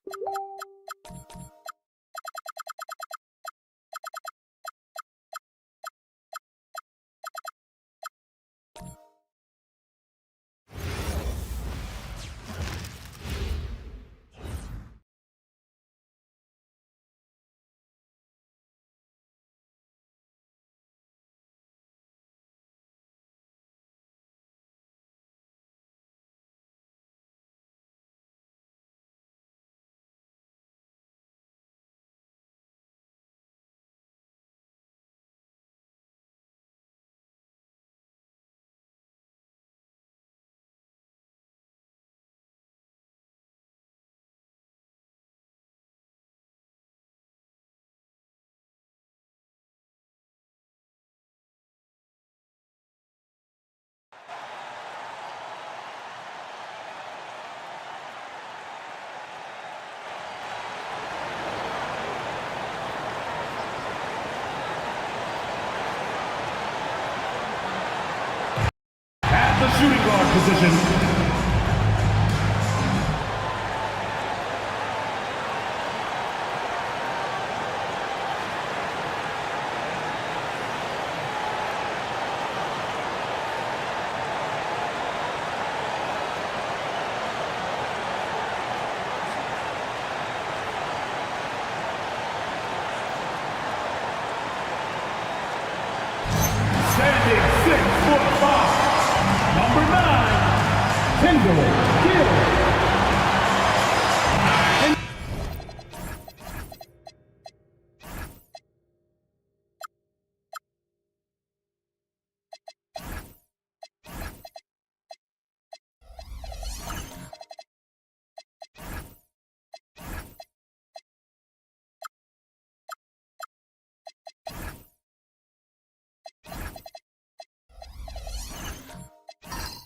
At the shooting guard position, standing 6'5", number 9, Kendall Gill.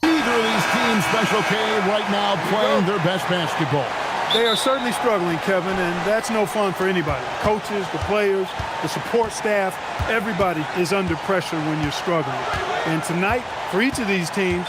Neither of these teams, Special K, right now playing their best basketball. They are certainly struggling, Kevin, and that's no fun for anybody. Coaches, the players, the support staff, everybody is under pressure when you're struggling. And tonight, for each of these teams,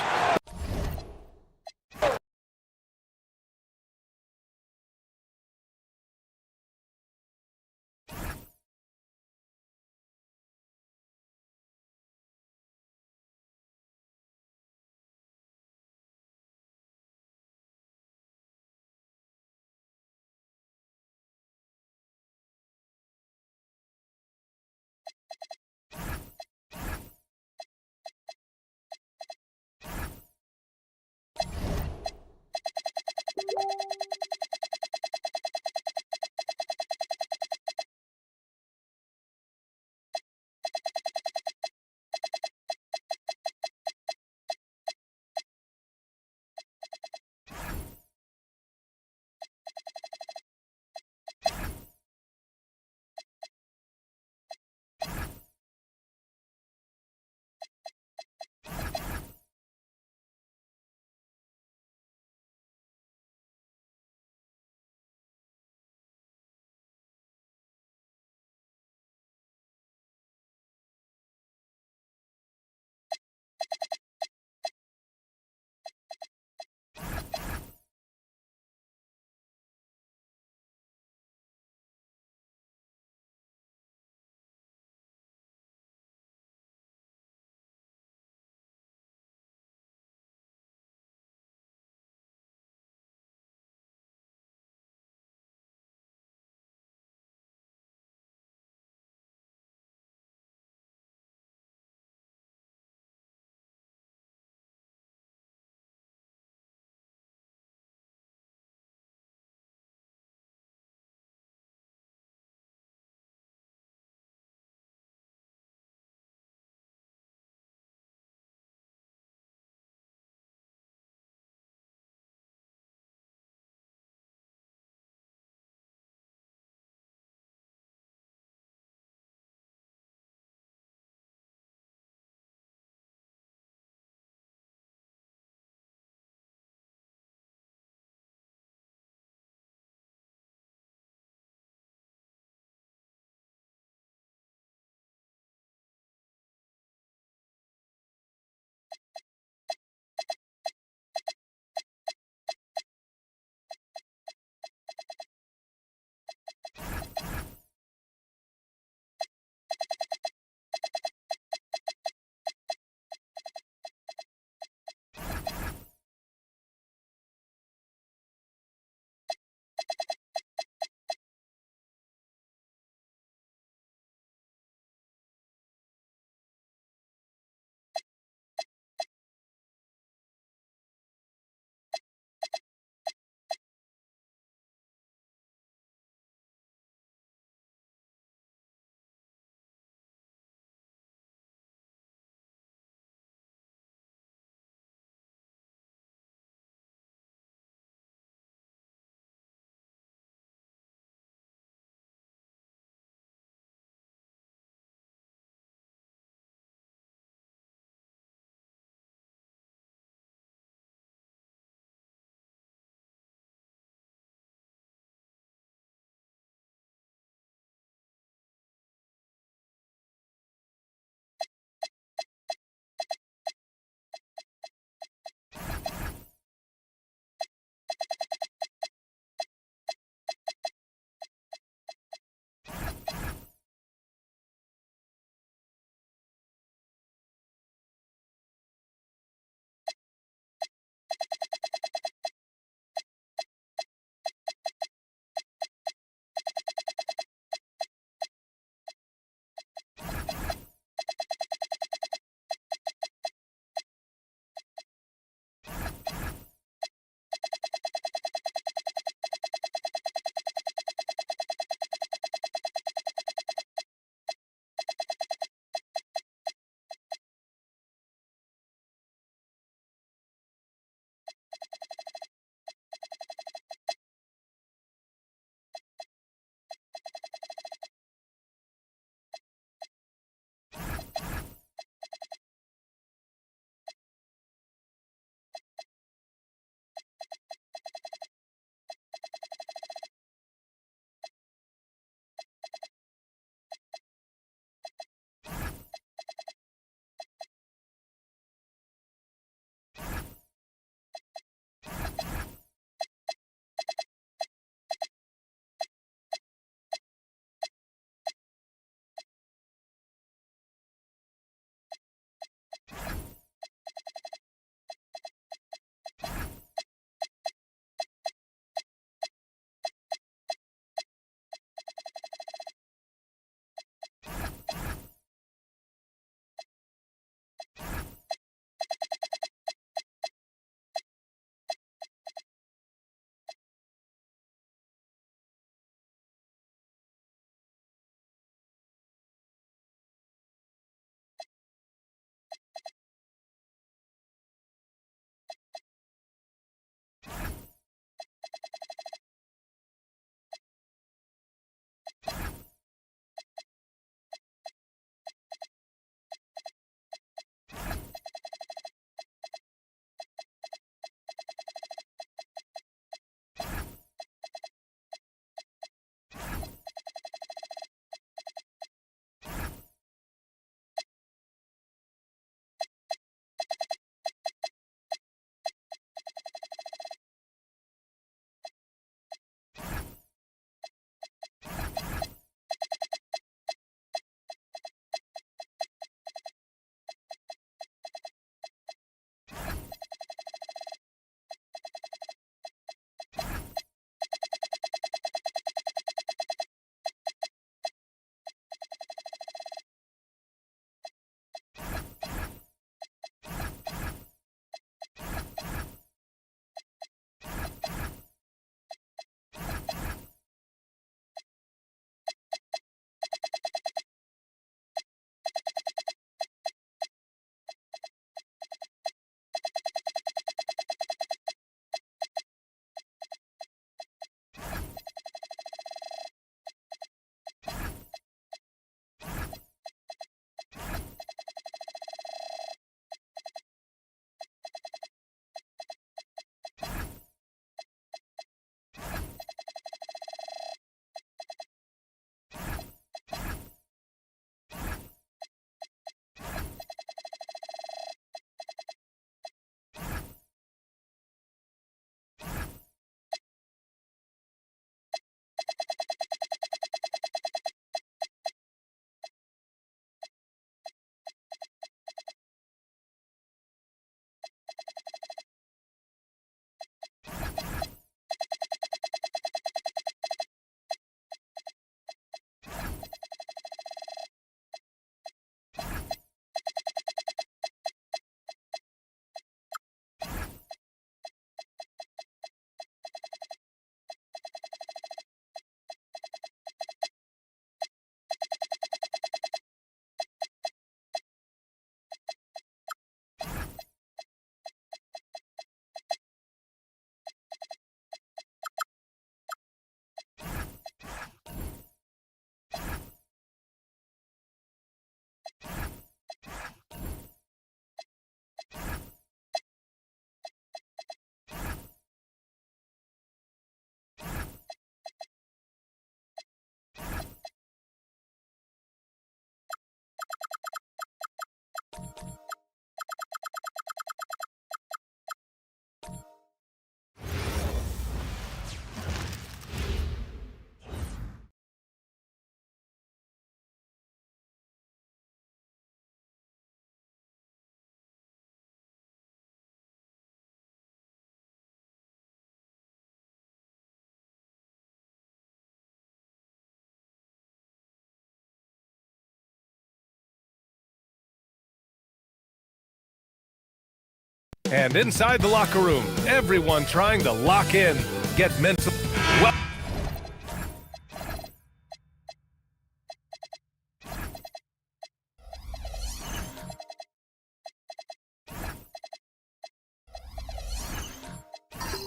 And inside the locker room, everyone trying to lock in, get mental. Well,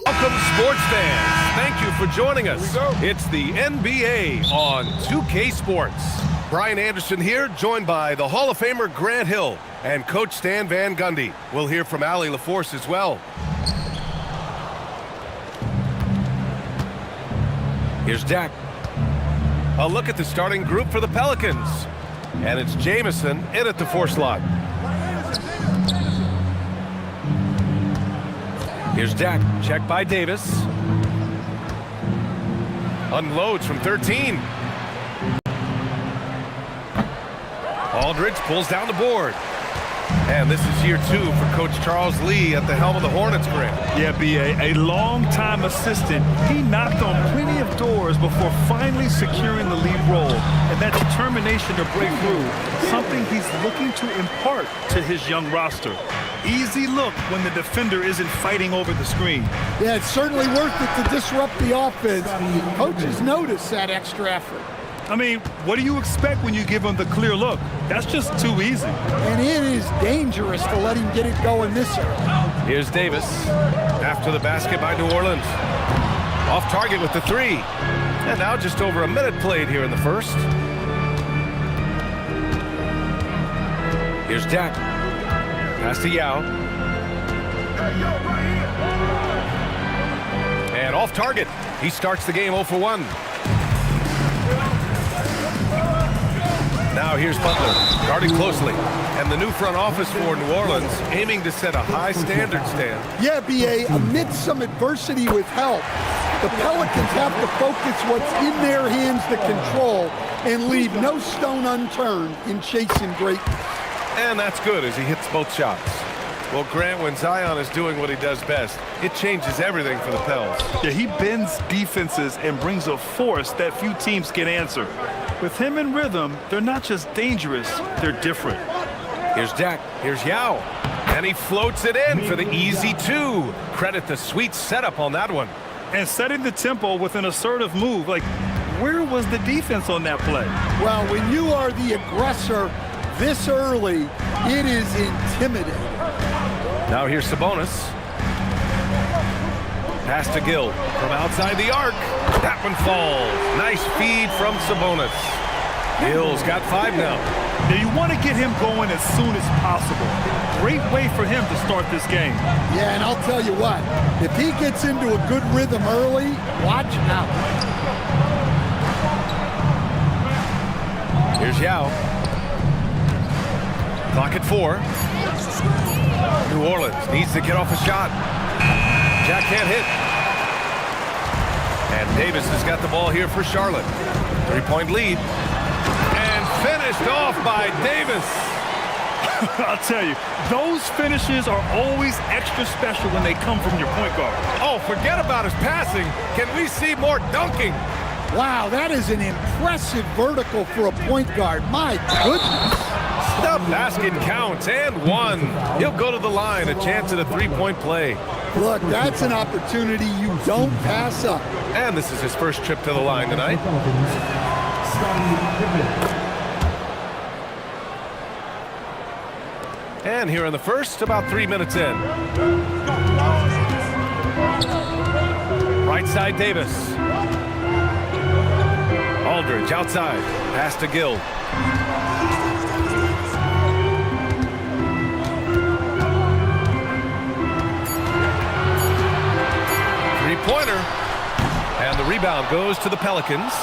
welcome, sports fans. Thank you for joining us. It's the NBA on 2K Sports. Brian Anderson here, joined by the Hall of Famer Grant Hill and Coach Stan Van Gundy. We'll hear from Allie LaForce as well. Here's Jack. A look at the starting group for the Pelicans. And it's Jamison in at the 4 slot. Here's Jack, checked by Davis. Unloads from 13. Aldridge pulls down the board. And this is year 2 for Coach Charles Lee at the helm of the Hornets, Grant. Yeah, B.A., a long-time assistant. He knocked on plenty of doors before finally securing the lead role. And that determination to break through, something he's looking to impart to his young roster. Easy look when the defender isn't fighting over the screen. Yeah, it's certainly worth it to disrupt the offense. Coaches notice that extra effort. I mean, what do you expect when you give him the clear look? That's just too easy. And it is dangerous to let him get it going this early. Here's Davis after the basket by New Orleans. Off target with the 3. And now just over a minute played here in the first. Here's Jack. Pass to Yao. And off target. He starts the game 0 for 1. Now here's Butler, guarding closely. And the new front office for New Orleans aiming to set a high standard, Stan. Yeah, B.A., amidst some adversity with help, the Pelicans have to focus what's in their hands to control and leave no stone unturned in chasing greatness. And that's good as he hits both shots. Well, Grant, when Zion is doing what he does best, it changes everything for the Pels. Yeah, he bends defenses and brings a force that few teams can answer. With him in rhythm, they're not just dangerous, they're different. Here's Jack, here's Yao. And he floats it in for the easy 2. Credit the sweet setup on that one. And setting the tempo with an assertive move. Like, where was the defense on that play? Well, when you are the aggressor this early, it is intimidating. Now here's Sabonis. Pass to Gill from outside the arc. That one falls. Nice feed from Sabonis. Gill's got 5 now. Now you want to get him going as soon as possible. Great way for him to start this game. Yeah, and I'll tell you what, if he gets into a good rhythm early, watch out. Here's Yao. Clock at 4. New Orleans needs to get off a shot. Jack can't hit. And Davis has got the ball here for Charlotte. 3-point lead. And finished off by Davis. I'll tell you, those finishes are always extra special when they come from your point guard. Oh, forget about his passing. Can we see more dunking? Wow, that is an impressive vertical for a point guard. My goodness. The basket counts, and 1. He'll go to the line, a chance at a 3-point play. Look, that's an opportunity you don't pass up. And this is his first trip to the line tonight. And here in the first, about 3 minutes in. Right side, Davis. Aldridge outside. Pass to Gill. Three-pointer. And the rebound goes to the Pelicans.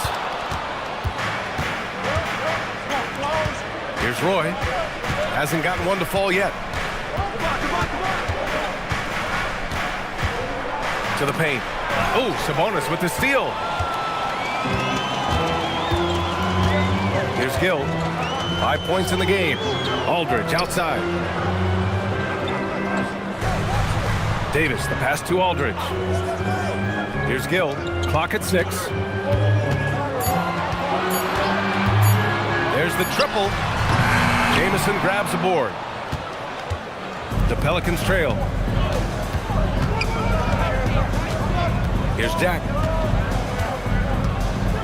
Here's Roy. Hasn't gotten one to fall yet. To the paint. Oh, Sabonis with the steal. Here's Gill. 5 points in the game. Aldridge outside. Davis, the pass to Aldridge. Here's Gill. Clock at 6. There's the triple. Jamison grabs the board. The Pelicans trail. Here's Jack.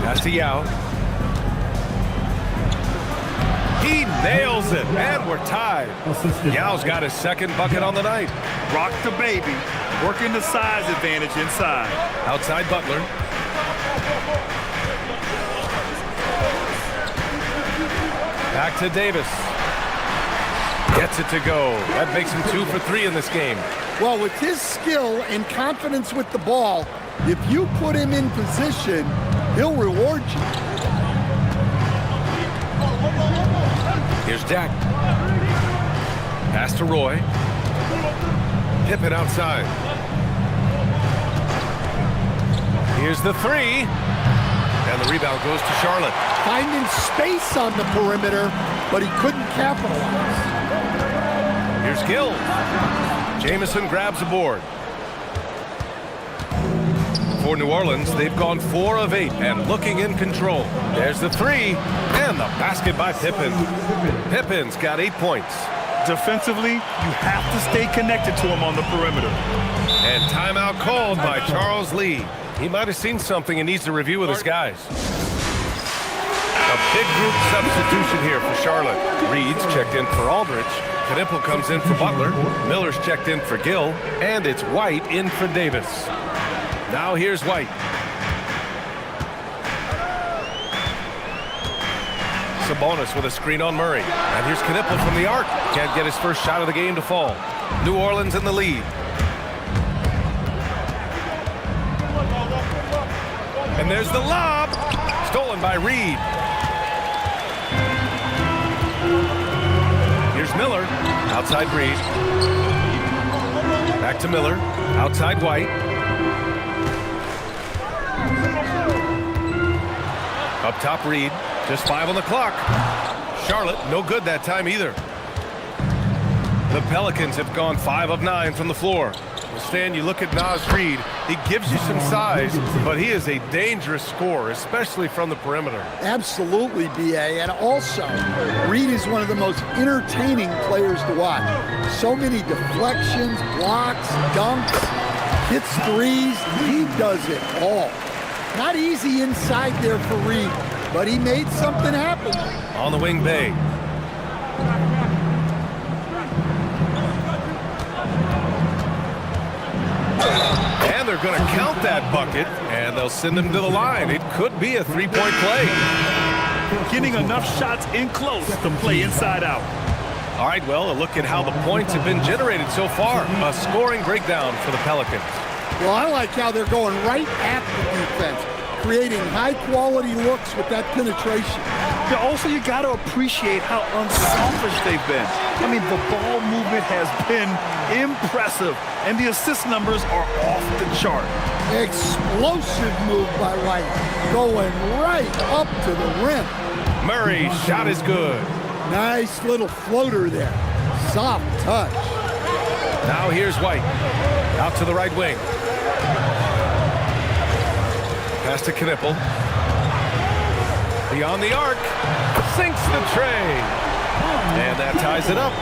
Pass to Yao. He nails it, and we're tied. Yao's got his second bucket on the night. Rock the baby, working the size advantage inside. Outside Butler. Back to Davis. Gets it to go. That makes him 2 for 3 in this game. Well, with his skill and confidence with the ball, if you put him in position, he'll reward you. Here's Jack. Pass to Roy. Pippen outside. Here's the three. And the rebound goes to Charlotte. Finding space on the perimeter, but he couldn't capitalize. Here's Gill. Jamison grabs a board. For New Orleans, they've gone 4 of 8 and looking in control. There's the three, and the basket by Pippen. Pippen's got 8 points. Defensively, you have to stay connected to him on the perimeter. And timeout called by Charles Lee. He might have seen something and needs to review with his guys. A big group substitution here for Charlotte. Reed's checked in for Aldridge. Knipple comes in for Butler. Miller's checked in for Gill. And it's White in for Davis. Now here's White. Sabonis with a screen on Murray. And here's Knipple from the arc. Can't get his first shot of the game to fall. New Orleans in the lead. And there's the lob. Stolen by Reed. Here's Miller. Outside Reed. Back to Miller. Outside White. Up top Reed. Just 5 on the clock. Charlotte, no good that time either. The Pelicans have gone 5 of 9 from the floor. Stan, you look at Naz Reid, he gives you some size, but he is a dangerous scorer, especially from the perimeter. Absolutely, B.A. And also, Reed is one of the most entertaining players to watch. So many deflections, blocks, dunks, hits threes. He does it all. Not easy inside there for Reed, but he made something happen. On the wing, Bay. And they're going to count that bucket, and they'll send him to the line. It could be a three-point play. Getting enough shots in close to play inside out. All right, well, a look at how the points have been generated so far. A scoring breakdown for the Pelicans. Well, I like how they're going right at the defense, creating high-quality looks with that penetration. Yeah, also, you got to appreciate how unselfish they've been. I mean, the ball movement has been impressive, and the assist numbers are off the chart. Explosive move by White, going right up to the rim. Murray's shot is good. Nice little floater there. Soft touch. Now here's White. Out to the right wing. Pass to Knipple. Beyond the arc. Sinks the tray. And that ties it up.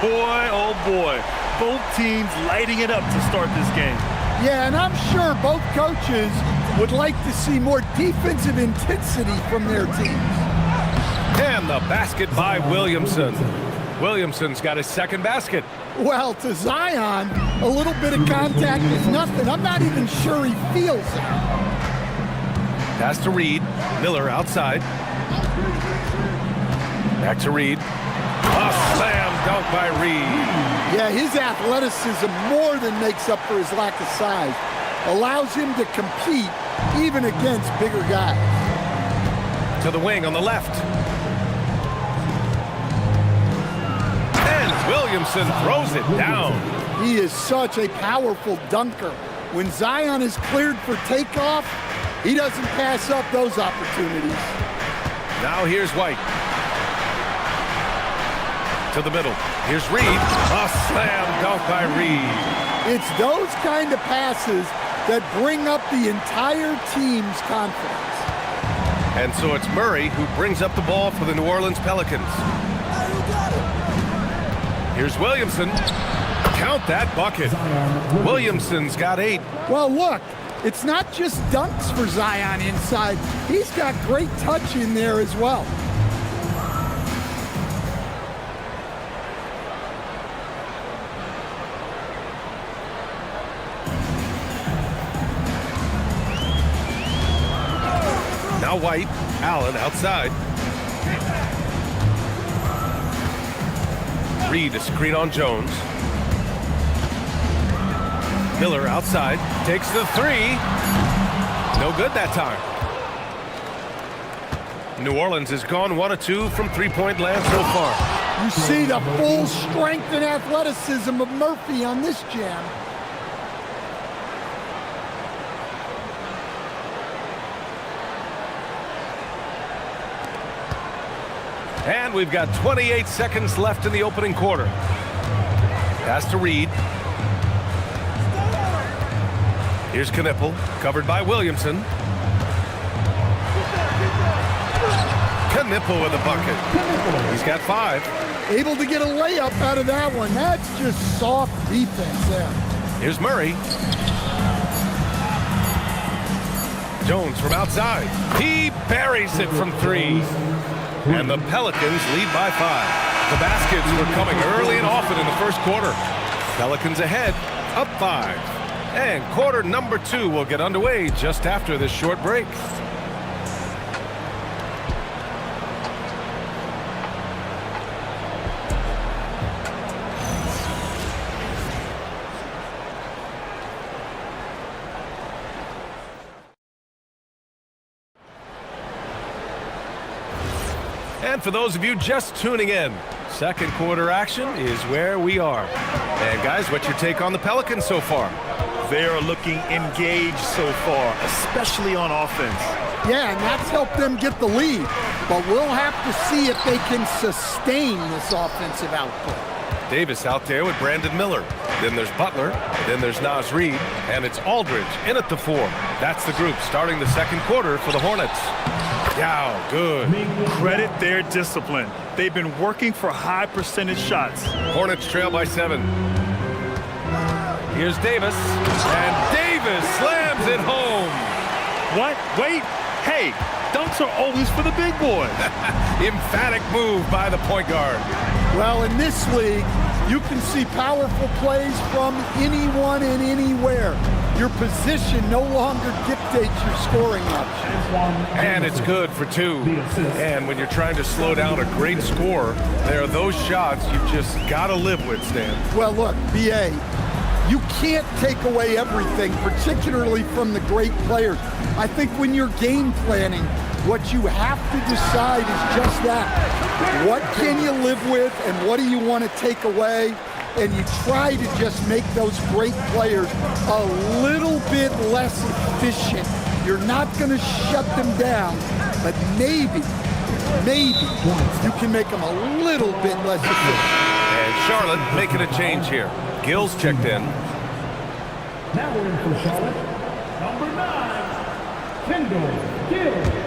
Boy, oh boy. Both teams lighting it up to start this game. Yeah, and I'm sure both coaches would like to see more defensive intensity from their teams. And the basket by Williamson. Williamson's got his second basket. Well, to Zion, a little bit of contact is nothing. I'm not even sure he feels it. Pass to Reed. Miller outside. Back to Reed. A slam dunk by Reed. Yeah, his athleticism more than makes up for his lack of size. Allows him to compete even against bigger guys. To the wing on the left. And Williamson throws it down. He is such a powerful dunker. When Zion is cleared for takeoff, he doesn't pass up those opportunities. Now here's White. To the middle. Here's Reed. A slam dunk by Reed. It's those kind of passes that bring up the entire team's confidence. And so it's Murray who brings up the ball for the New Orleans Pelicans. Here's Williamson. Count that bucket. Williamson's got 8. Well, look, It's not just dunks for Zion inside. He's got great touch in there as well. Now White, Allen outside. Reed a screen on Jones. Miller outside, takes the three. No good that time. New Orleans has gone 1 of 2 from three-point land so far. You see the full strength and athleticism of Murphy on this jam. And we've got 28 seconds left in the opening quarter. Pass to Reed. Here's Knipple, covered by Williamson. Knipple with a bucket. He's got 5. Able to get a layup out of that one. That's just soft defense there. Here's Murray. Jones from outside. He buries it from 3. And the Pelicans lead by 5. The baskets were coming early and often in the first quarter. Pelicans ahead, up 5. And quarter number 2 will get underway just after this short break. And for those of you just tuning in, second quarter action is where we are. And guys, what's your take on the Pelicans so far? They are looking engaged so far, especially on offense. Yeah, and that's helped them get the lead. But we'll have to see if they can sustain this offensive output. Davis out there with Brandon Miller. Then there's Butler. Then there's Naz Reid. And it's Aldridge in at the 4. That's the group starting the second quarter for the Hornets. Yeah, good. Credit their discipline. They've been working for high percentage shots. Hornets trail by 7. Here's Davis. And Davis slams it home. What? Wait. Hey, dunks are always for the big boys. Emphatic move by the point guard. Well, in this league, you can see powerful plays from anyone and anywhere. Your position no longer dictates your scoring options. And it's good for 2. And when you're trying to slow down a great scorer, there are those shots you've just got to live with, Stan. Well, look, B.A., you can't take away everything, particularly from the great players. I think when you're game planning, what you have to decide is just that. What can you live with and what do you want to take away? And you try to just make those great players a little bit less efficient. You're not going to shut them down, but maybe you can make them a little bit less efficient. And Charlotte making a change here. Gill's checked in. Now we're in for Charlotte. Number 9, Kendall Gill.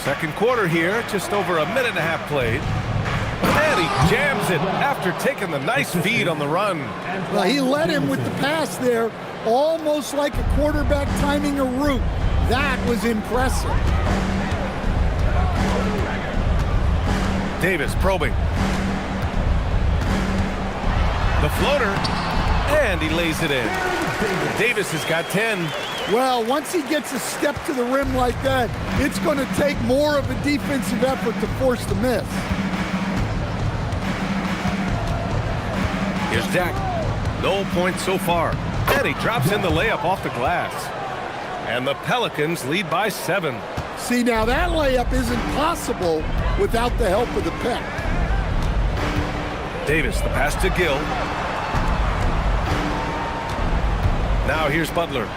Second quarter here, just over a minute and a half played. And he jams it after taking the nice feed on the run. Well, he led him with the pass there, almost like a quarterback timing a route. That was impressive. Davis probing. The floater, and he lays it in. Davis has got 10. Well, once he gets a step to the rim like that, it's going to take more of a defensive effort to force the miss. Here's Dak. No points so far. And he drops in the layup off the glass. And the Pelicans lead by 7. See, now that layup isn't possible without the help of the pick. Davis, the pass to Gill. Now here's Butler.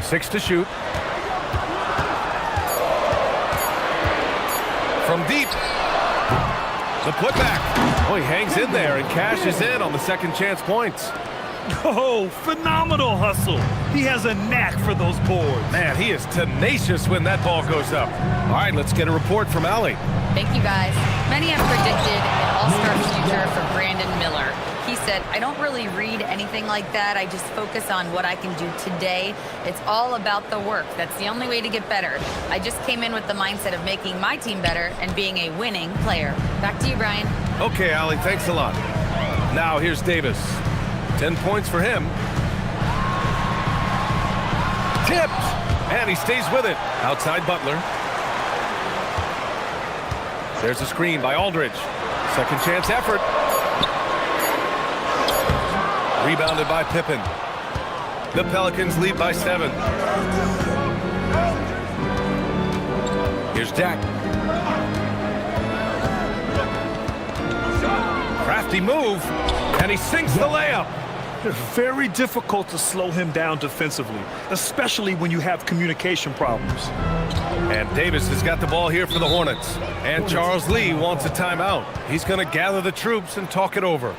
6 to shoot. From deep. The putback. Oh, he hangs in there and cashes in on the second chance points. Oh, phenomenal hustle. He has a knack for those boards. Man, he is tenacious when that ball goes up. All right, let's get a report from Allie. Thank you, guys. Many have predicted an all-star future for Brandon Miller. He said, I don't really read anything like that. I just focus on what I can do today. It's all about the work. That's the only way to get better. I just came in with the mindset of making my team better and being a winning player. Back to you, Brian. Okay, Allie, thanks a lot. Now here's Davis. 10 points for him. Tipped! And he stays with it. Outside Butler. There's a screen by Aldridge. Second chance effort. Rebounded by Pippen. The Pelicans lead by 7. Here's Jack. Crafty move, and he sinks the layup. Very difficult to slow him down defensively, especially when you have communication problems. And Davis has got the ball here for the Hornets. And Charles Lee wants a timeout. He's going to gather the troops and talk it over.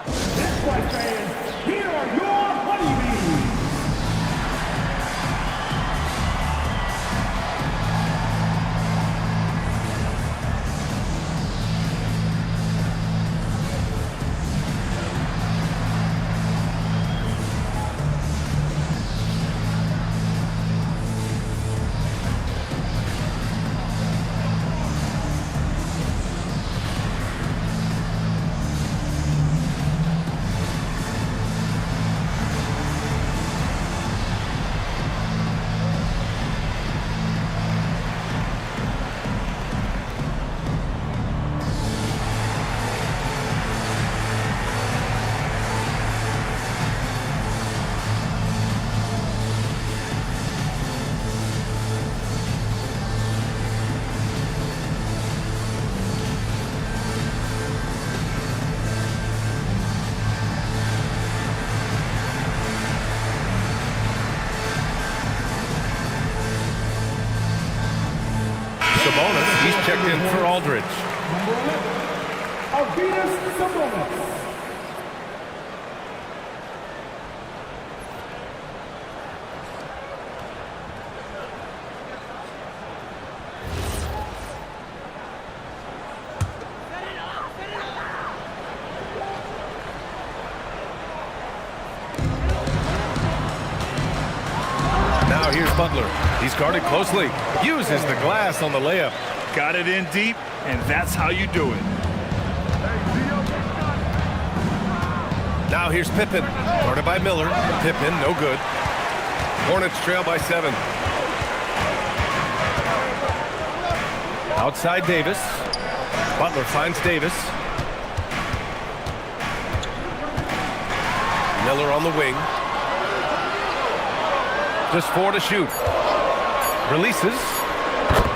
That's right, fans. Here are your honeybees. Sabonis, he's checked in for Aldridge. Sabonis. Now here's Butler. He's guarded closely. Uses the glass on the layup. Got it in deep, and that's how you do it. Now here's Pippen. Guarded by Miller. Pippen, no good. Hornets trail by 7. Outside Davis. Butler finds Davis. Miller on the wing. Just 4 to shoot. Releases.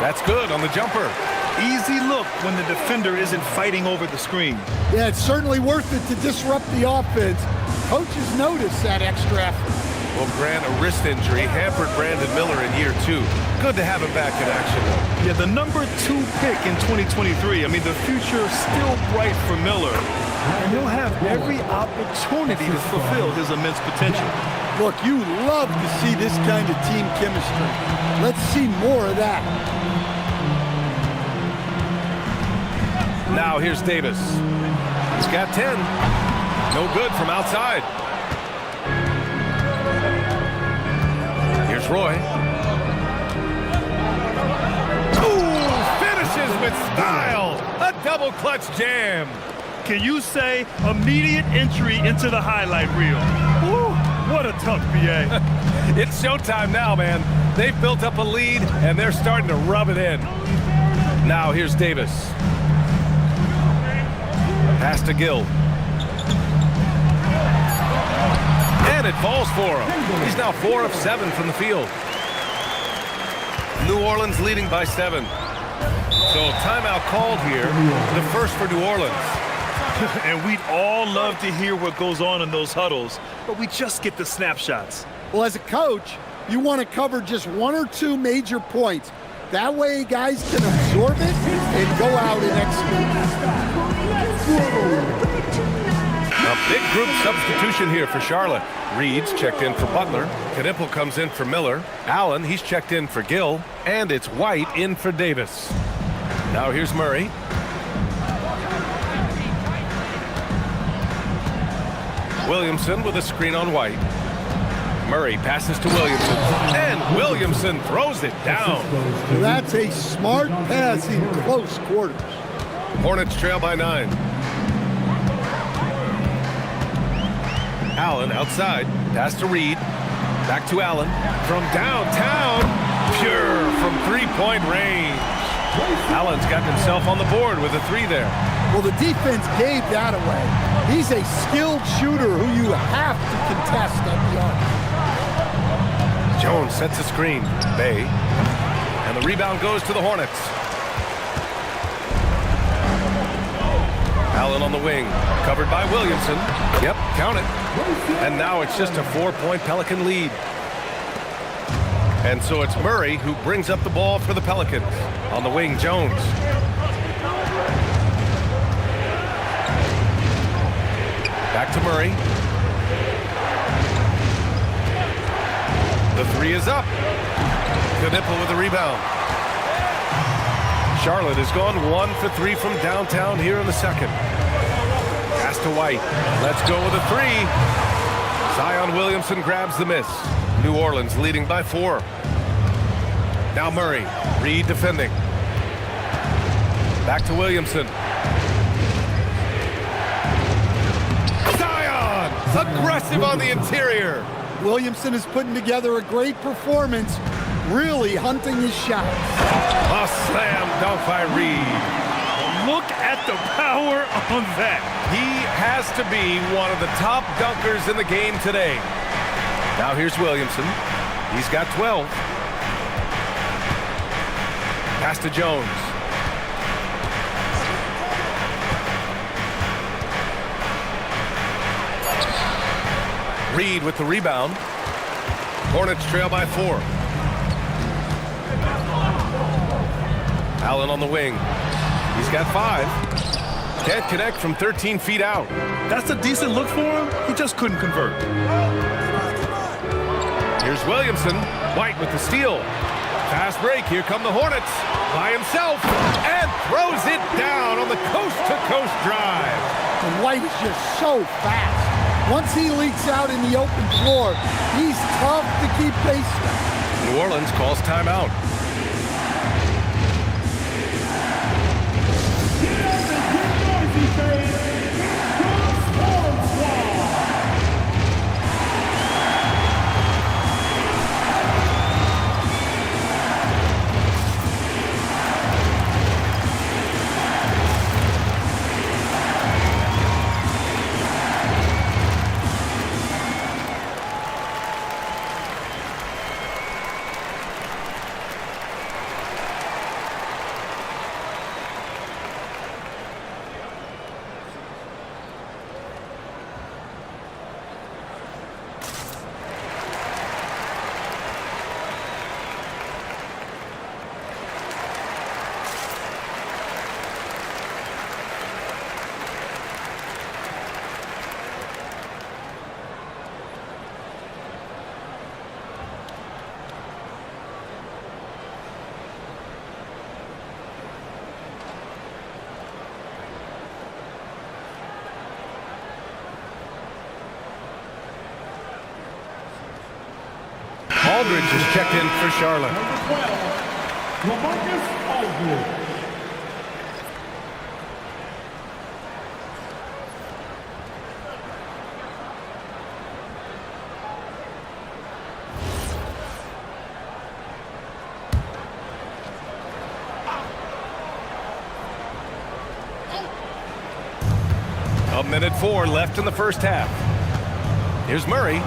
That's good on the jumper. Easy look when the defender isn't fighting over the screen. Yeah, it's certainly worth it to disrupt the offense. Coaches notice that extra effort. Well, Grant, a wrist injury hampered Brandon Miller in year 2. Good to have him back in action. Yeah, the number 2 pick in 2023. I mean, the future is still bright for Miller. And he'll have every opportunity to fulfill his immense potential. Look, you love to see this kind of team chemistry. Let's see more of that. Now here's Davis. He's got 10. No good from outside. Here's Roy. Ooh, finishes with style. A double clutch jam. Can you say immediate entry into the highlight reel? Woo, what a tough BA. It's showtime now, man. They've built up a lead, and they're starting to rub it in. Now here's Davis. Pass to Gill. And it falls for him. He's now 4 of 7 from the field. New Orleans leading by 7. So timeout called here, the first for New Orleans. And we'd all love to hear what goes on in those huddles, but we just get the snapshots. Well, as a coach, you want to cover just 1 or 2 major points. That way guys can absorb it and go out and execute. A big group substitution here for Charlotte. Reed's checked in for Butler. Knipple comes in for Miller. Allen, he's checked in for Gill. And it's White in for Davis. Now here's Murray. Williamson with a screen on White. Murray passes to Williamson. And Williamson throws it down. That's a smart pass in close quarters. Hornets trail by 9. Allen outside. Pass to Reed. Back to Allen. From downtown. Pure from three-point range. Allen's got himself on the board with a 3 there. Well, the defense gave that away. He's a skilled shooter who you have to contest at the arc. Jones sets a screen. Bay. And the rebound goes to the Hornets. Allen on the wing. Covered by Williamson. Yep, count it. And now it's just a 4-point Pelican lead. And so it's Murray who brings up the ball for the Pelicans. On the wing, Jones. Back to Murray. The 3 is up. Knipple with the rebound. Charlotte has gone 1 for 3 from downtown here in the second. Pass to White. Let's go with a 3. Zion Williamson grabs the miss. New Orleans leading by 4. Now Murray. Reed defending. Back to Williamson. Zion! Aggressive on the interior. Williamson is putting together a great performance, really hunting his shots. A slam dunk by Reed. Look at the power on that. He has to be one of the top dunkers in the game today. Now here's Williamson. He's got 12. Pass to Jones. Reed with the rebound. Hornets trail by 4. Allen on the wing. He's got 5. Can't connect from 13 feet out. That's a decent look for him. He just couldn't convert. Here's Williamson. White with the steal. Fast break. Here come the Hornets. By himself. And throws it down on the coast-to-coast drive. And White is just so fast. Once he leaks out in the open floor, he's tough to keep pace with. New Orleans calls timeout. Aldridge is checked in for Charlotte. Aldridge. A minute 4 left in the first half. Here's Murray.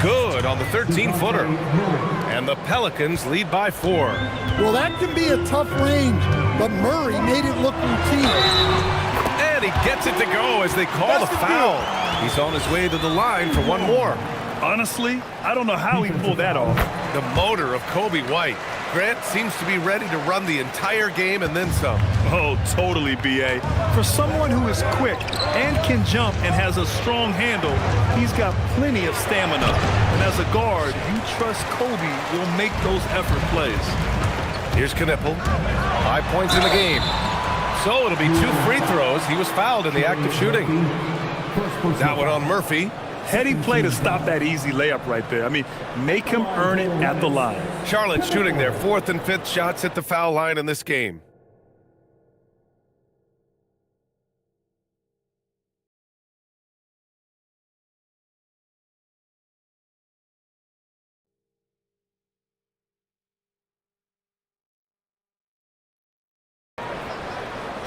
Good on the 13-footer. And the Pelicans lead by 4. Well, that can be a tough range, but Murray made it look routine. And he gets it to go as they call the foul. He's on his way to the line for one more. Honestly, I don't know how he pulled that off. The motor of Kobe White. Grant seems to be ready to run the entire game and then some. Oh, totally, B.A. For someone who is quick and can jump and has a strong handle, he's got plenty of stamina. And as a guard, you trust Kobe will make those effort plays. Here's Knippel. 5 points in the game. So it'll be 2 free throws. He was fouled in the act of shooting. That one on Murphy. Heady play to stop that easy layup right there. I mean, make him earn it at the line. Charlotte shooting their 4th and 5th shots at the foul line in this game.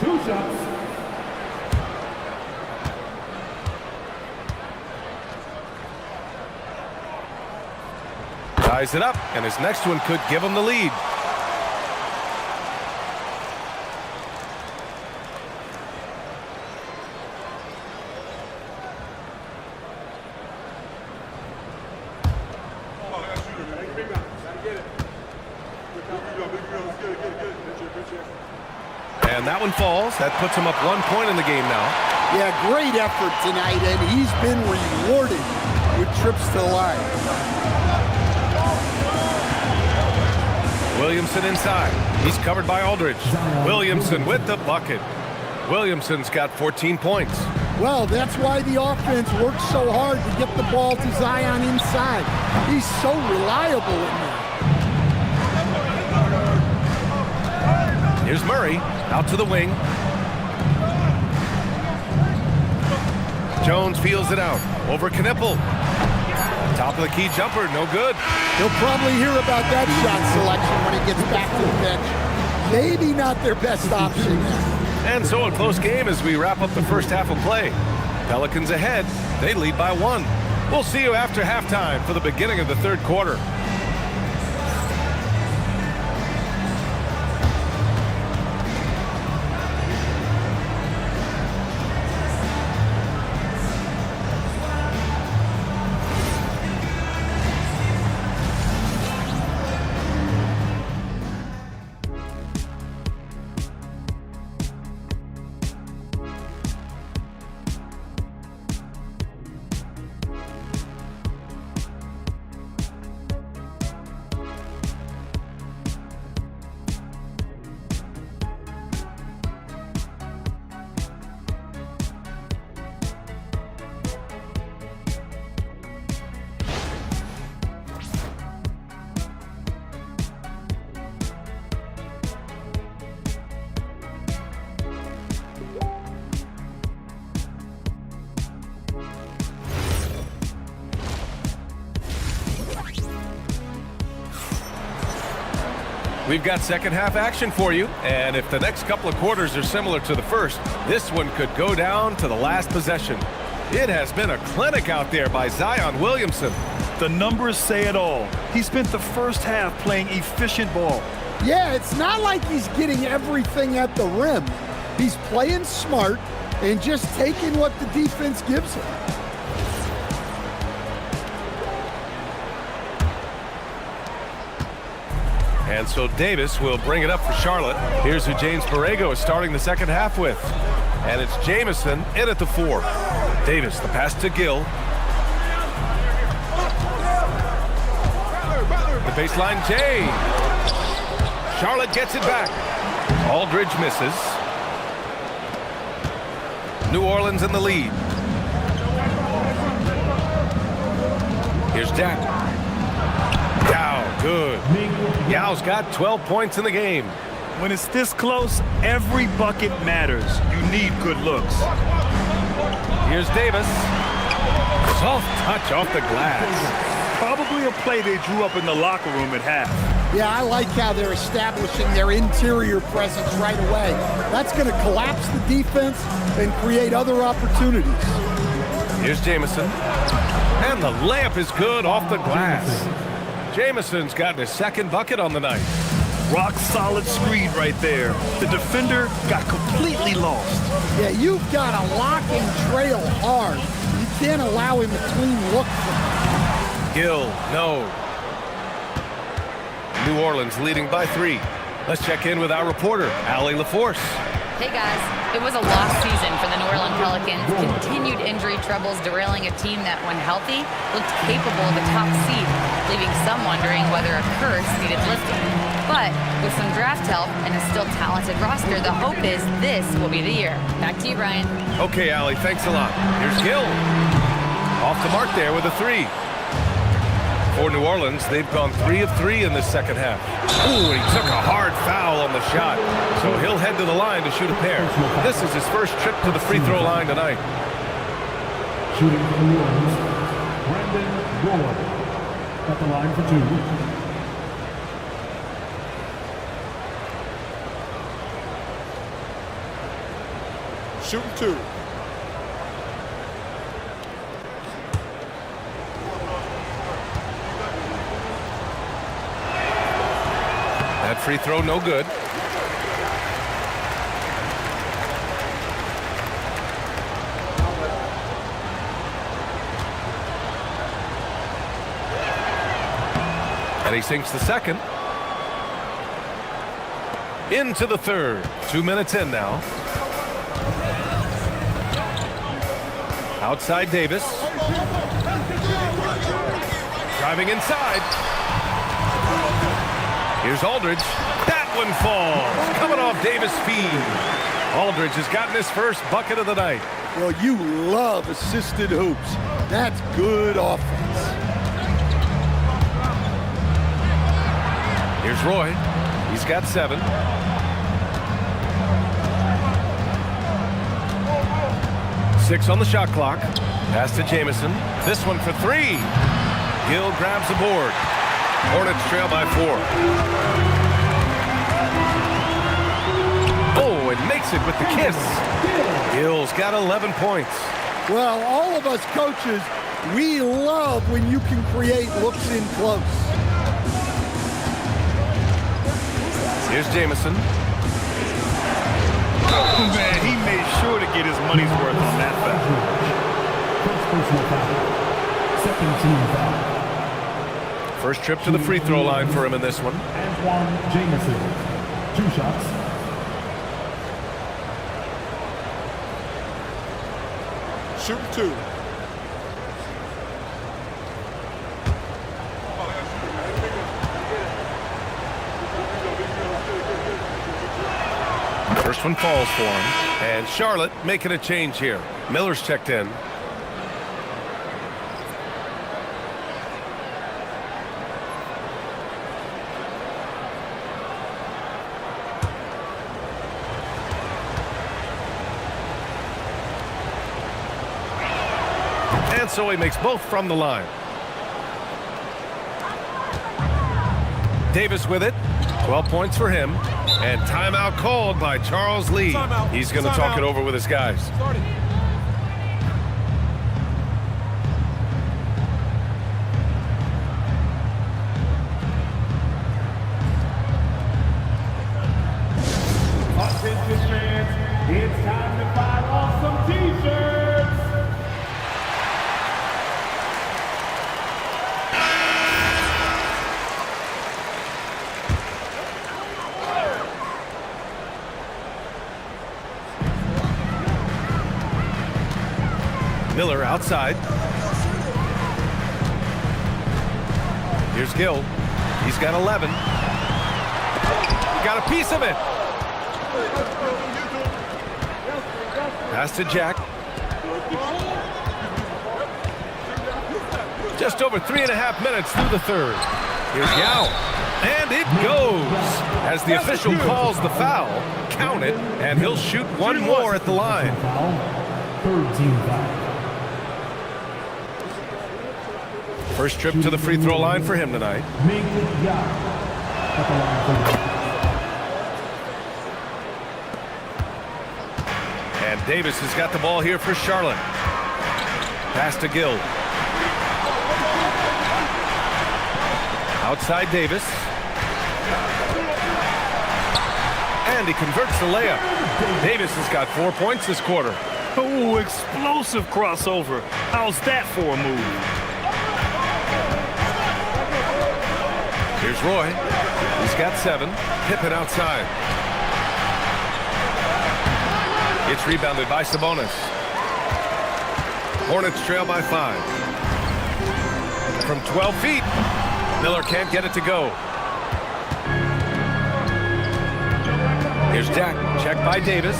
Two shots. Ties it up, and his next one could give him the lead. And that one falls. That puts him up 1 point in the game now. Yeah, great effort tonight, and he's been rewarded with trips to the line. Williamson inside. He's covered by Aldridge. Williamson with the bucket. Williamson's got 14 points. Well, that's why the offense works so hard to get the ball to Zion inside. He's so reliable in there. Here's Murray out to the wing. Jones feels it out over Knippel. Top of the key jumper, no good. He'll probably hear about that shot selection when he gets back to the bench. Maybe not their best option. And so a close game as we wrap up the first half of play. Pelicans ahead. They lead by 1. We'll see you after halftime for the beginning of the third quarter. We've got second half action for you, and if the next couple of quarters are similar to the first, this one could go down to the last possession. It has been a clinic out there by Zion Williamson. The numbers say it all. He spent the first half playing efficient ball. Yeah, it's not like he's getting everything at the rim. He's playing smart and just taking what the defense gives him. And so Davis will bring it up for Charlotte. Here's who James Borrego is starting the second half with. And it's Jamison in at the 4. Davis, the pass to Gill. The baseline, Jay. Charlotte gets it back. Aldridge misses. New Orleans in the lead. Here's Jack. Yao, good. Yao's got 12 points in the game. When it's this close, every bucket matters. You need good looks. Here's Davis. Soft touch off the glass. Probably a play they drew up in the locker room at half. Yeah, I like how they're establishing their interior presence right away. That's going to collapse the defense and create other opportunities. Here's Jamison. And the layup is good off the glass. Jamison's gotten his second bucket on the night. Rock solid screen right there. The defender got completely lost. Yeah, you've got to lock and trail hard. You can't allow him a clean look from him. Gill, no. New Orleans leading by 3. Let's check in with our reporter, Allie LaForce. Hey guys, it was a lost season for the New Orleans Pelicans. Continued injury troubles derailing a team that, when healthy, looked capable of a top seed, leaving some wondering whether a curse needed lifting. But with some draft help and a still talented roster, the hope is this will be the year. Back to you, Brian. Okay, Allie, thanks a lot. Here's Gill. Off the mark there with a 3. For New Orleans, they've gone 3 of 3 in the second half. Ooh, he took a hard foul on the shot. So he'll head to the line to shoot a pair. This is his first trip to the free throw line tonight. Shooting for New Orleans, Brandon Ward at the line for 2. Shooting 2. That free throw no good. And he sinks the second. Into the third. 2 minutes in now. Outside Davis. Driving inside. Here's Aldridge. That one falls. Coming off Davis' feed. Aldridge has gotten his first bucket of the night. Well, you love assisted hoops. That's good offense. Here's Roy. He's got 7. Six on the shot clock. Pass to Jamison. This one for 3. Gill grabs the board. Hornets trail by 4. Oh, and makes it with the kiss. Gill's got 11 points. Well, all of us coaches, we love when you can create looks in close. Here's Jamison. Oh, man, he made sure to get his money's worth on that foul. First personal foul. Second team foul. First trip to the free throw line for him in this one. Antoine Jamison. 2 shots. Shooting 2. First one falls for him. And Charlotte making a change here. Miller's checked in. And so he makes both from the line. Davis with it. 12 points for him. And timeout called by Charles Lee. He's going to talk it over with his guys. Attention fans, it's time to fire off some t-shirts. Miller outside. Here's Gill. He's got 11. He got a piece of it. Pass to Jack. Just over 3.5 minutes through the third. Here's Yao. And it goes. As the official calls the foul, count it, and he'll shoot one more at the line. Third team foul. First trip to the free throw line for him tonight. Ming Yao at the line for And Davis has got the ball here for Charlotte. Pass to Gill. Outside Davis. And he converts the layup. Davis has got 4 points this quarter. Oh, explosive crossover. How's that for a move? Here's Roy. He's got 7. Pippen outside. It's rebounded by Sabonis. Hornets trail by 5. From 12 feet, Miller can't get it to go. Here's Jack, checked by Davis.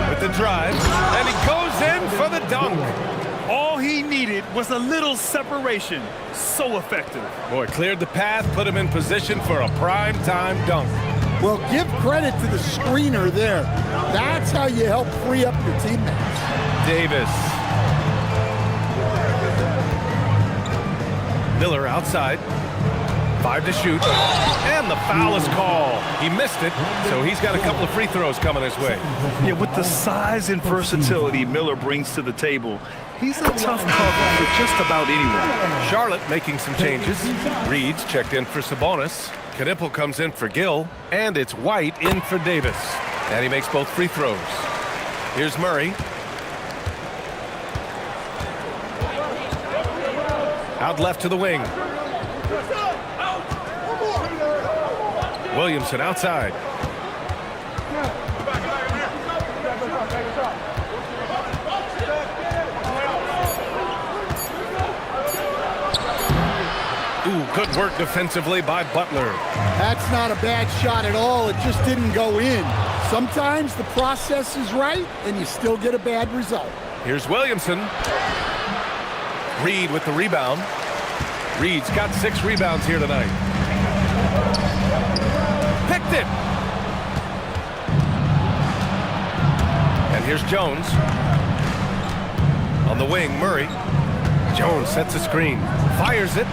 With the drive, and he goes in for the dunk. All he needed was a little separation. So effective. Boy, cleared the path, put him in position for a prime-time dunk. Well, give credit to the screener there. That's how you help free up your teammates. Davis. Miller outside. 5 to shoot. And the foul is called. He missed it, so he's got a couple of free throws coming his way. Yeah, with the size and versatility Miller brings to the table, he's a tough cover for just about anyone. Charlotte making some changes. Reed's checked in for Sabonis. Knipple comes in for Gill. And it's White in for Davis. And he makes both free throws. Here's Murray. Out left to the wing. Williamson outside. Ooh, good work defensively by Butler. That's not a bad shot at all. It just didn't go in. Sometimes the process is right, and you still get a bad result. Here's Williamson. Reed with the rebound. Reed's got 6 rebounds here tonight. Picked it. And here's Jones. On the wing, Murray. Jones sets a screen. Fires it.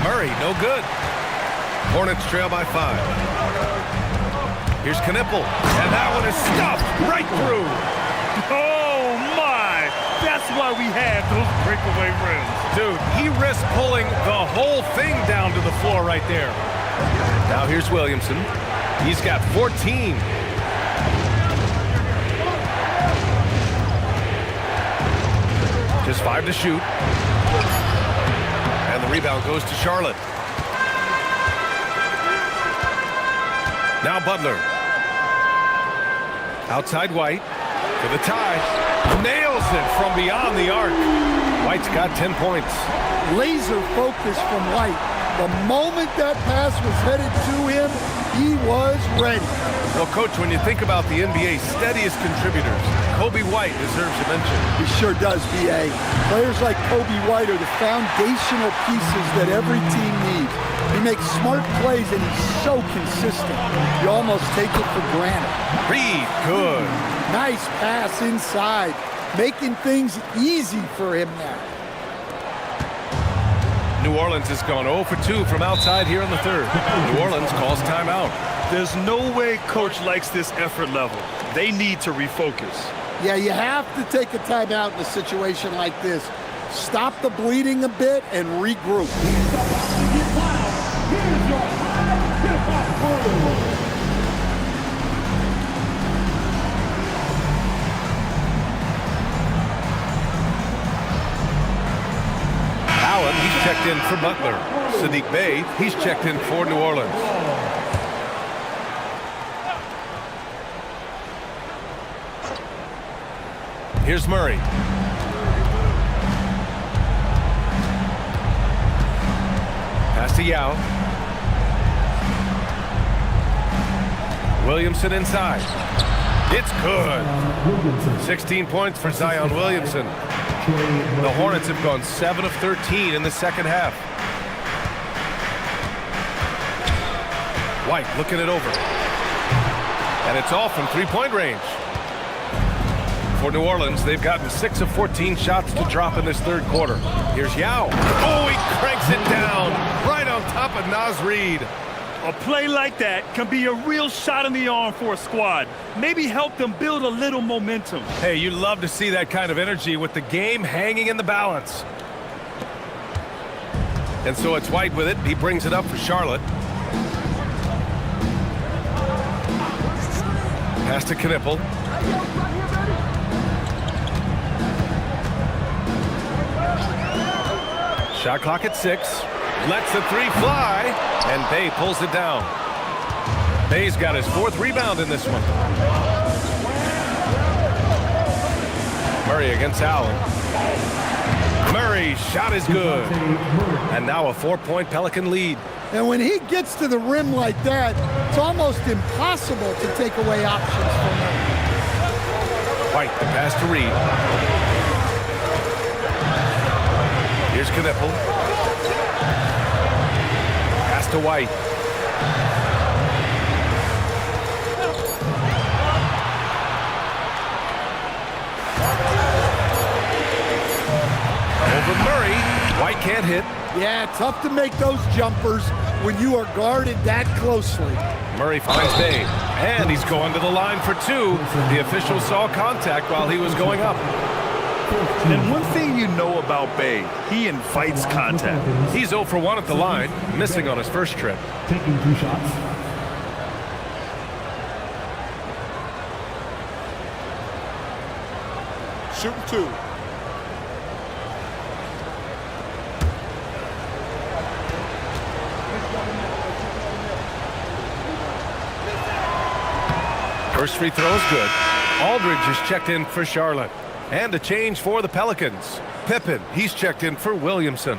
Murray, no good. Hornets trail by 5. Here's Knipple. And that one is stuffed right through. Oh, my. That's why we have those breakaway rims. Dude, he risked pulling the whole thing down to the floor right there. Now here's Williamson. He's got 14. Just 5 to shoot. And the rebound goes to Charlotte. Now Butler. Outside White for the tie. Nails it from beyond the arc. White's got 10 points. Laser focus from White. The moment that pass was headed to him, he was ready. Well, Coach, when you think about the NBA's steadiest contributors, Kobe White deserves a mention. He sure does, B.A. Players like Kobe White are the foundational pieces that every team needs. He makes smart plays, and he's so consistent. You almost take it for granted. Reed, good. Nice pass inside, making things easy for him now. New Orleans has gone 0 for 2 from outside here in the third. New Orleans calls timeout. There's no way Coach likes this effort level. They need to refocus. Yeah, you have to take a timeout in a situation like this. Stop the bleeding a bit and regroup. Allen, he's checked in for Butler. Sadiq Bey, he's checked in for New Orleans. Here's Murray. Pass to Yao. Williamson inside. It's good. 16 points for Zion Williamson. The Hornets have gone 7 of 13 in the second half. White looking it over. And it's all from three-point range. For New Orleans, they've gotten 6 of 14 shots to drop in this third quarter. Here's Yao. Oh, he cranks it down right on top of Naz Reid. A play like that can be a real shot in the arm for a squad. Maybe help them build a little momentum. Hey, you love to see that kind of energy with the game hanging in the balance. And so it's White with it. He brings it up for Charlotte. Pass to Knipple. Shot clock at 6. Lets the three fly, and Bay pulls it down. Bay's got his 4th rebound in this one. Murray against Allen. Murray's shot is good. And now a 4-point Pelican lead. And when he gets to the rim like that, it's almost impossible to take away options from him. White, the pass to Reed. Here's Knipple. Pass to White. Over Murray. White can't hit. Yeah, tough to make those jumpers when you are guarded that closely. Murray finds Bay, and he's going to the line for 2. The official saw contact while he was going up. And one thing you know about Bay, he invites contact. He's 0 for 1 at the line, missing on his first trip. Taking 2 shots. Shooting 2. First free throw is good. Aldridge is checked in for Charlotte. And a change for the Pelicans. Pippen, he's checked in for Williamson.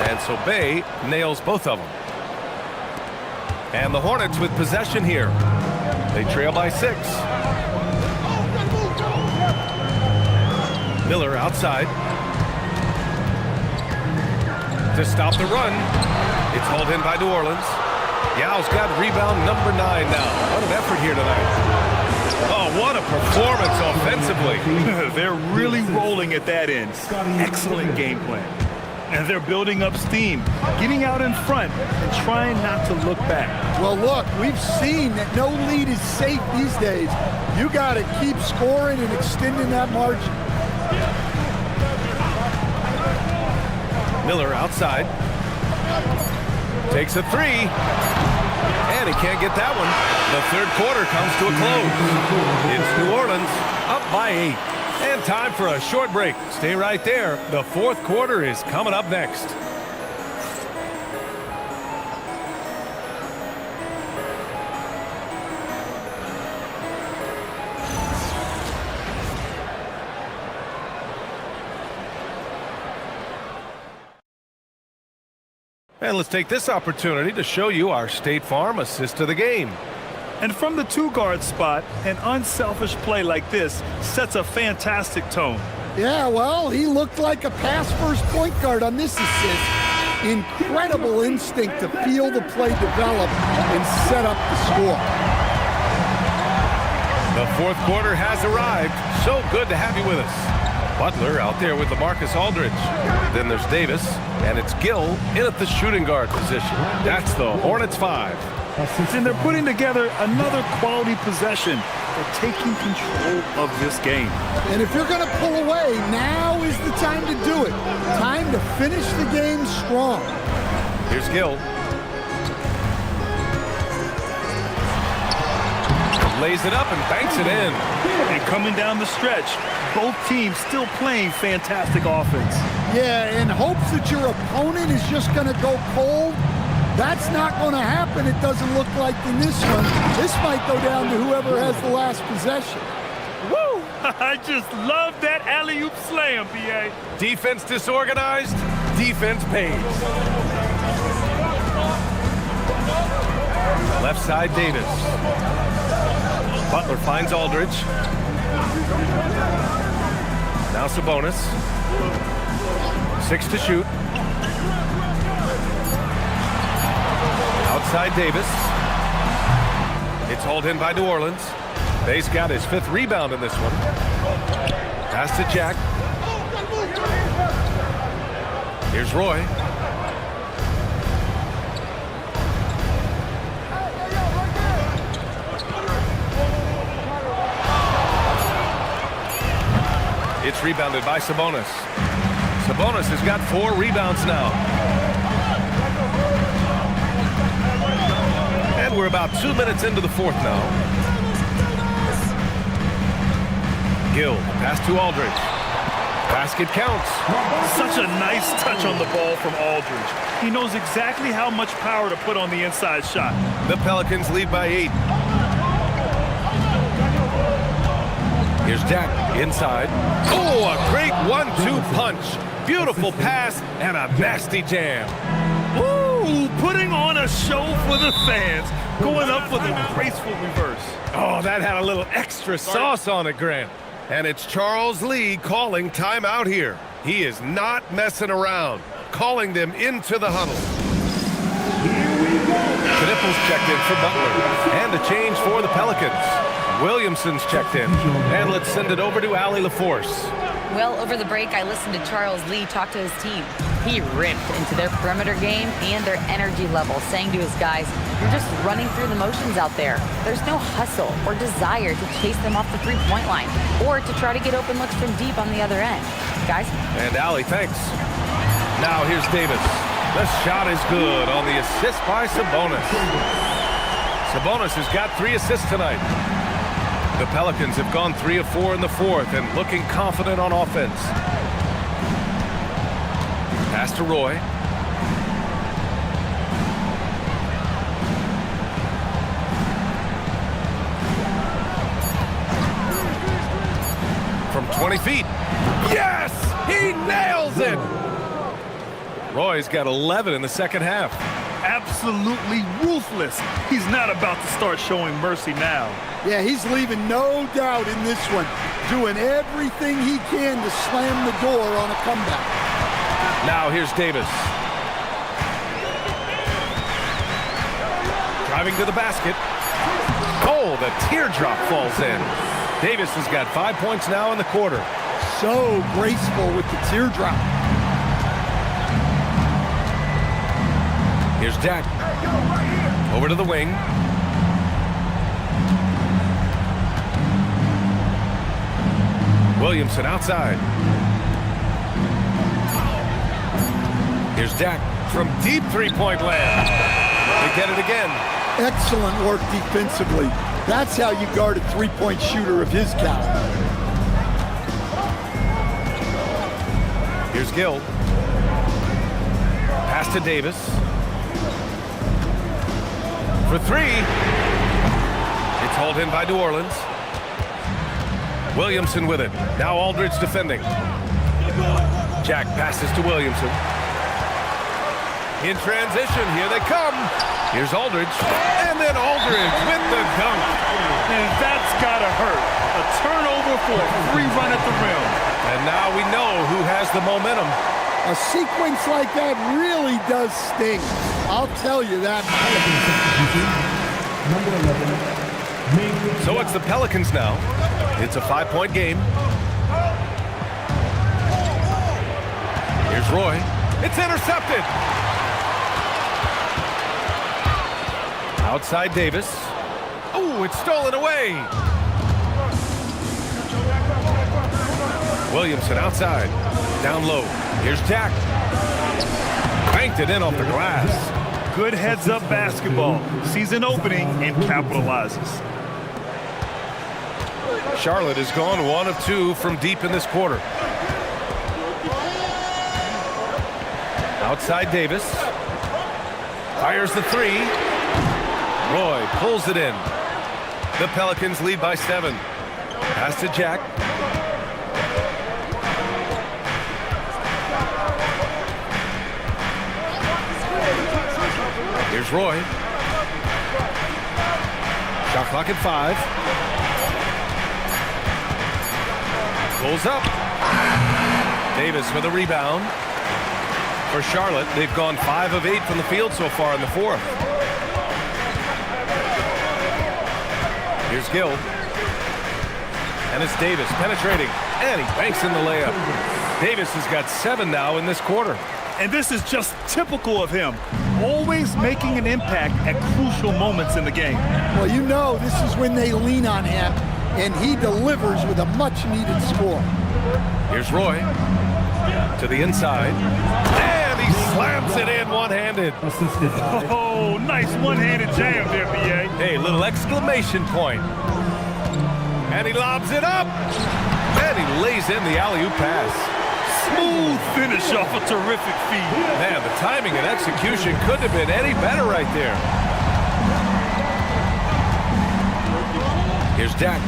And so Bay nails both of them. And the Hornets with possession here. They trail by 6. Miller outside. To stop the run. It's hauled in by New Orleans. Yao's got rebound number 9 now. What an effort here tonight. Oh, what a performance offensively. They're really rolling at that end. Excellent game plan. And they're building up steam, getting out in front and trying not to look back. Well, look, we've seen that no lead is safe these days. You got to keep scoring and extending that margin. Miller outside. Takes a 3. And he can't get that one. The 3rd quarter comes to a close. It's New Orleans up by 8. And time for a short break. Stay right there. The 4th quarter is coming up next. And let's take this opportunity to show you our State Farm assist of the game. And from the 2-guard spot, an unselfish play like this sets a fantastic tone. Yeah, well, he looked like a pass-first point guard on this assist. Incredible instinct to feel the play develop and set up the score. The 4th quarter has arrived. So good to have you with us. Butler out there with LaMarcus Aldridge. Then there's Davis, and it's Gill in at the shooting guard position. That's the Hornets 5. And they're putting together another quality possession. They're taking control of this game. And if you're going to pull away, now is the time to do it. Time to finish the game strong. Here's Gill. Lays it up and banks it in. And coming down the stretch, both teams still playing fantastic offense. Yeah, in hopes that your opponent is just going to go cold. That's not going to happen, it doesn't look like in this one. This might go down to whoever has the last possession. Woo! I just love that alley-oop slam, B.A. Defense disorganized, defense pays. Left side, Davis. Butler finds Aldridge. Now Sabonis. 6 to shoot. Outside Davis. It's hauled in by New Orleans. Bay's got his 5th rebound in this one. Pass to Jack. Here's Roy. It's rebounded by Sabonis. Sabonis has got 4 rebounds now. And we're about 2 minutes into the fourth now. Gill, pass to Aldridge. Basket counts. Such a nice touch on the ball from Aldridge. He knows exactly how much power to put on the inside shot. The Pelicans lead by 8. Here's Jack inside. Oh, a great 1-2 punch. Beautiful pass and a nasty jam. Ooh, putting on a show for the fans. Going up for the graceful reverse. Oh, that had a little extra sauce on it, Grant. And it's Charles Lee calling timeout here. He is not messing around, calling them into the huddle. Knipples checked in for Butler. And a change for the Pelicans. Williamson's checked in. And let's send it over to Allie LaForce. Well, over the break, I listened to Charles Lee talk to his team. He ripped into their perimeter game and their energy level, saying to his guys, you're just running through the motions out there. There's no hustle or desire to chase them off the three-point line or to try to get open looks from deep on the other end. Guys? And Allie, thanks. Now here's Davis. The shot is good on the assist by Sabonis. Sabonis has got 3 assists tonight. The Pelicans have gone 3 of 4 in the fourth and looking confident on offense. Pass to Roy. From 20 feet. Yes! He nails it! Roy's got 11 in the second half. Absolutely ruthless. He's not about to start showing mercy now. Yeah, he's leaving no doubt in this one. Doing everything he can to slam the door on a comeback. Now here's Davis. Driving to the basket. Oh, the teardrop falls in. Davis has got 5 points now in the quarter. So graceful with the teardrop. Here's Jack. Over to the wing. Williamson outside. Here's Jack from deep three-point land. They get it again. Excellent work defensively. That's how you guard a three-point shooter of his caliber. Here's Gill. Pass to Davis. For 3. It's hauled in by New Orleans. Williamson with it. Now Aldridge defending. Jack passes to Williamson. In transition, here they come. Here's Aldridge. And then Aldridge with the dunk. And that's gotta hurt. A turnover for a free run at the rim. And now we know who has the momentum. A sequence like that really does sting. I'll tell you that. Number 11. So it's the Pelicans now. It's a 5-point game. Here's Roy. It's intercepted. Outside Davis. Oh, it's stolen away. Williamson outside. Down low. Here's Jack. Banked it in off the glass. Good heads-up basketball. Sees an opening and capitalizes. Charlotte has gone 1 of 2 from deep in this quarter. Outside Davis. Fires the 3. Roy pulls it in. The Pelicans lead by 7. Pass to Jack. Here's Roy. Shot clock at 5. Pulls up. Davis with a rebound. For Charlotte, they've gone 5 of 8 from the field so far in the fourth. Here's Gill. And it's Davis penetrating. And he banks in the layup. Davis has got 7 now in this quarter. And this is just typical of him. Always making an impact at crucial moments in the game. Well, you know this is when they lean on him, and he delivers with a much-needed score. Here's Roy. To the inside. And he Slams it in one-handed. Assisted by Oh, nice one-handed jam there, B.A. Hey, little exclamation point. And he lobs it up. And he lays in the alley-oop pass. Smooth finish off a terrific feed. Man, the timing and execution couldn't have been any better right there. Here's Dak.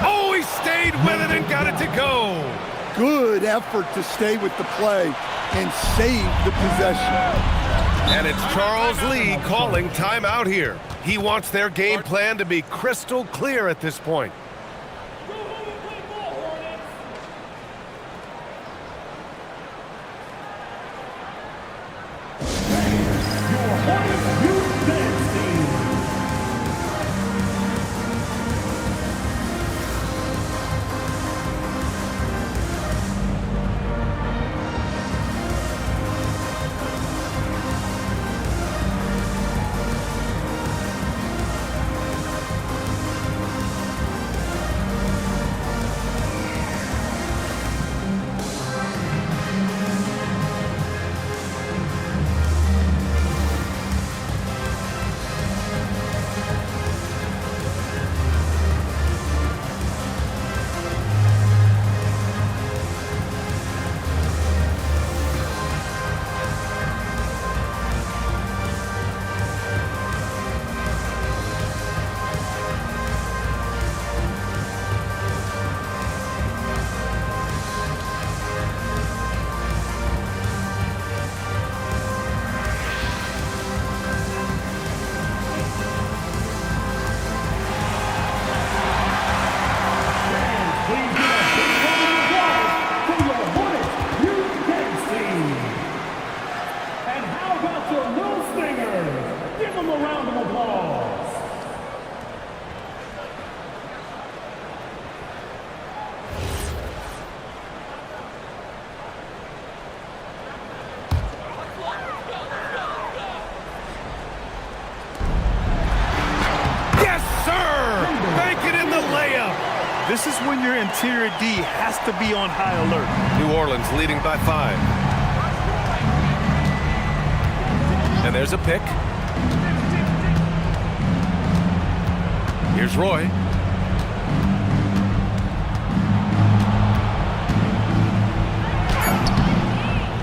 Oh, he stayed with it and got it to go. Good effort to stay with the play and save the possession. And it's Charles Lee calling timeout here. He wants their game plan to be crystal clear at this point. your Hornets Youth Dance Team. This is when your interior D has to be on high alert. New Orleans leading by 5. And there's a pick. Here's Roy.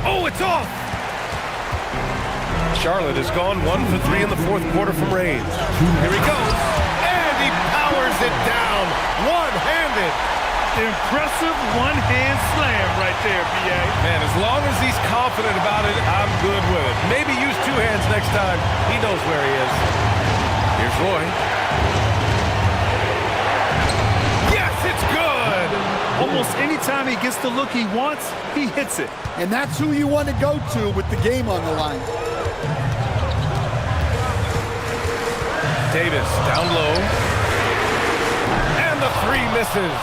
Oh, it's off! Charlotte has gone 1 for 3 in the fourth quarter from range. Here he goes. And he powers it down. One-handed. Impressive one-hand slam right there, B.A. Man, as long as he's confident about it, I'm good with it. Maybe use 2 hands next time. He knows where he is. Here's Roy. Yes, it's good! Almost any time he gets the look he wants, he hits it. And that's who you want to go to with the game on the line. Davis down low. And the 3 misses.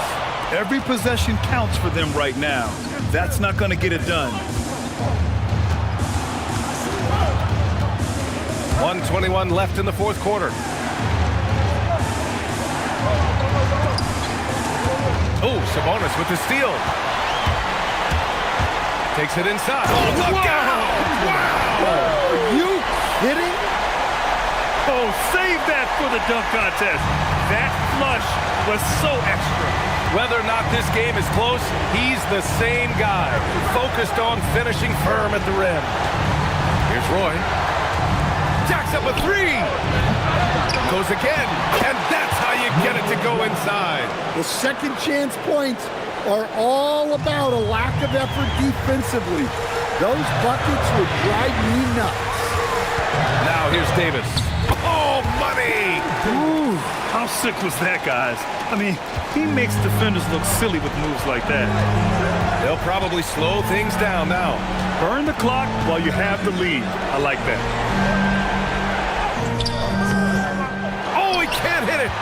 Every possession counts for them right now. That's not going to get it done. 1:21 left in the fourth quarter. Oh, Sabonis with the steal. Takes it inside. Oh, look out! Wow! Are you kidding? Oh, save that for the dunk contest. That flush was so extra. Whether or not this game is close, he's the same guy, focused on finishing firm at the rim. Here's Roy. Jacks up a 3. Goes again, and that's how you get it to go inside. The second chance points are all about a lack of effort defensively. Those buckets would drive me nuts. Now here's Davis. Oh, money! Ooh, how sick was that, guys? I mean, he makes defenders look silly with moves like that. They'll probably slow things down now. Burn the clock while you have the lead. I like that. Oh, he can't hit it!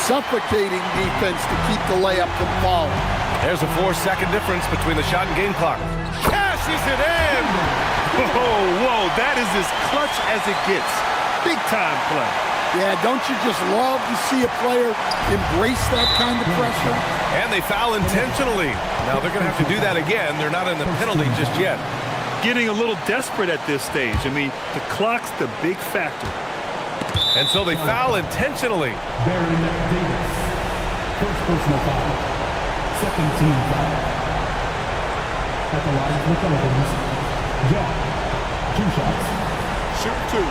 Suffocating defense to keep the layup from falling. There's a 4-second difference between the shot and game clock. Cashes it in! as clutch as it gets. Big time play. Yeah, don't you just love to see a player embrace that kind of pressure? And they foul intentionally. Now they're going to have to do that again. They're not in the penalty just yet. Getting a little desperate at this stage. I mean, the clock's the big factor. And so they foul intentionally. Baron Davis. First personal foul. Second team foul. At the line for the Pelicans, Jack. 2 shots. Shoot 2.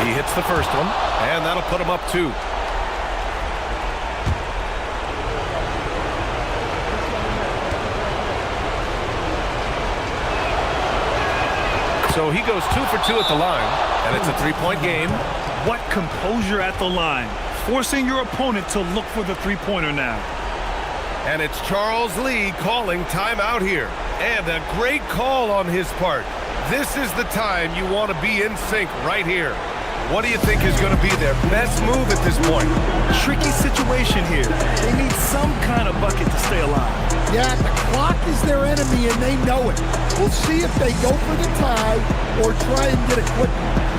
He hits the first one, and that'll put him up 2. So he goes 2 for 2 at the line, and it's a 3-point game. What composure at the line. Forcing your opponent to look for the three-pointer now. And it's Charles Lee calling timeout here. And a great call on his part. This is the time you want to be in sync right here. What do you think is going to be their best move at this point? Tricky situation here. They need some kind of bucket to stay alive. Yeah, the clock is their enemy and they know it. We'll see if they go for the tie or try and get a quick one.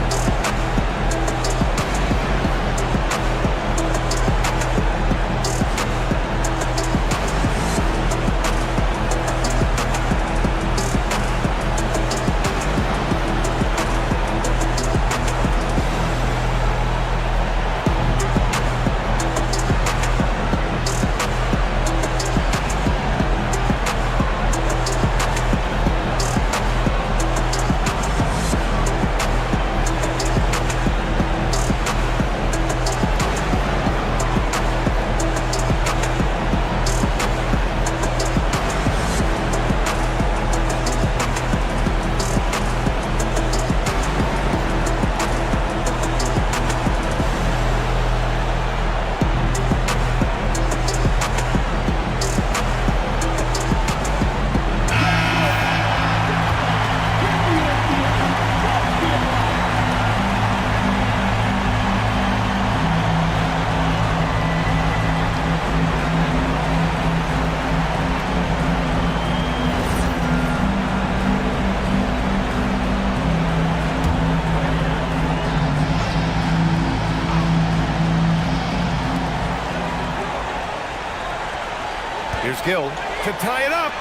Here's Gill to tie it up.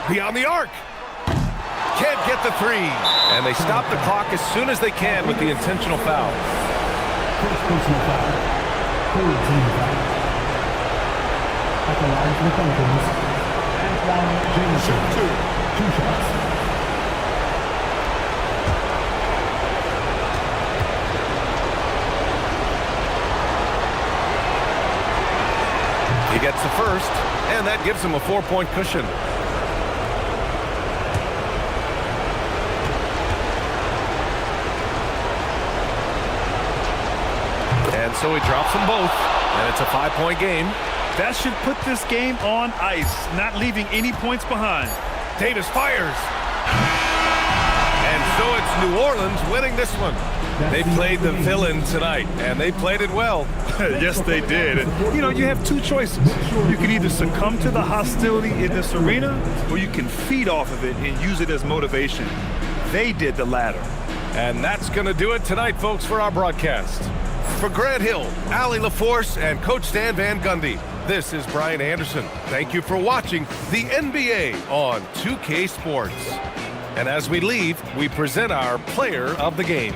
Beyond the arc. Can't get the 3. And they stop the clock as soon as they can with the intentional foul. First personal foul. Third team foul. At the line for the Pelicans, Antoine Jameson. Shoot 2. 2 shots. He gets the first, and that gives him a 4-point cushion. And so he drops them both, and it's a 5-point game. That should put this game on ice, not leaving any points behind. Davis fires. And so it's New Orleans winning this one. They played the villain tonight, and they played it well. Yes, they did. And, you know, you have 2 choices. You can either succumb to the hostility in this arena, or you can feed off of it and use it as motivation. They did the latter. And that's going to do it tonight, folks, for our broadcast. For Grant Hill, Allie LaForce, and Coach Stan Van Gundy, this is Brian Anderson. Thank you for watching the NBA on 2K Sports. And as we leave, we present our player of the game.